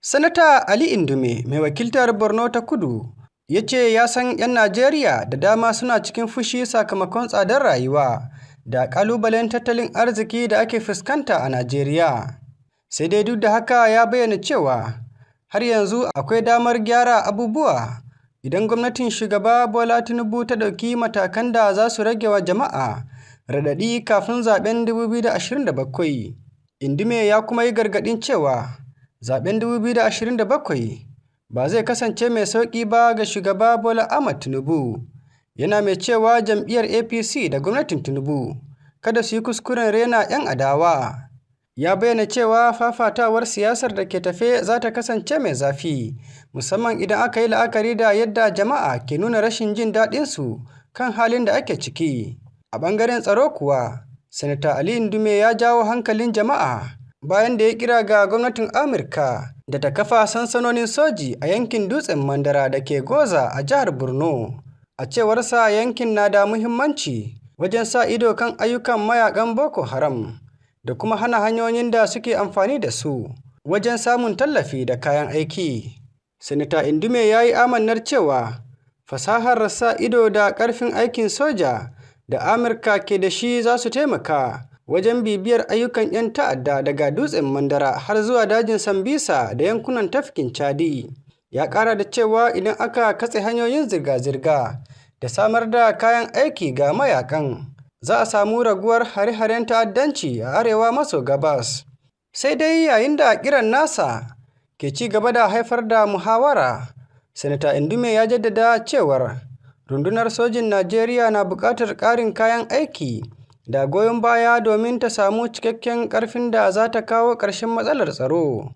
Sanata Ali Indume, mai wakiltar Borno ta Kudu, ya ce ya san 'yan Najeriya da dama suna cikin fushi sakamakon tsadar rayuwa da ƙalubalen tattalin arziki da ake fuskanta a Najeriya. Sai dai duk da haka ya bayyana cewa har yanzu akwai damar gyara abubuwa idan gwamnatin Shugaba Bola Tinubu ta ɗauki matakan da za su rage wa jama'a raɗaɗi kafin zaɓen 2027. Indume ya kuma yi gargaɗin cewa zaɓen 2027 ba zai kasance mai sauƙi ba ga Shugaba Bola Ahmed Tinubu, yana mai cewa jam'iyyar APC da gwamnatin Tinubu kada su yi kuskuren rena 'yan adawa. Ya bayyana cewa fafatawar siyasar da ke tafe za ta kasance mai zafi, musamman idan aka yi la'akari da yadda jama'a ke nuna rashin jin daɗinsu kan halin da ake ciki. A ɓangaren tsaro kuwa, Sanata Ali Indume ya jawo hankalin jama'a bayan da ya kira ga gwamnatin Amurka da ta kafa sansanonin soji a yankin Dutsen Mandara da ke Goza a jihar Borno. A cewarsa yankin na da muhimmanci wajen sa ido kan ayyukan mayakan Boko Haram da kuma hana hanyoyin da suke amfani da su wajen samun tallafi da kayan aiki. Sanata Indume ya yi amannar cewa fasahar sa ido da ƙarfin aikin soja da Amurka ke da shi za su taimaka wajen bibiyar ayyukan 'yan ta'adda daga Dutsen Mandara har zuwa dajin Sambisa da yankunan tafkin Chadi. Ya ƙara da cewa idan aka katse hanyoyin zirga-zirga da samar da kayan aiki ga mayakan, za a samu raguwar hare-haren ta'addanci a arewa maso gabas. Sai dai yayin da kiran nasa ke ci gaba da haifar da muhawara, Sanata Indume ya jaddada cewar rundunar sojin Najeriya na buƙatar ƙarin kayan aiki da goyon baya domin ta samu cikakken ƙarfin da za ta kawo ƙarshen matsalar tsaro.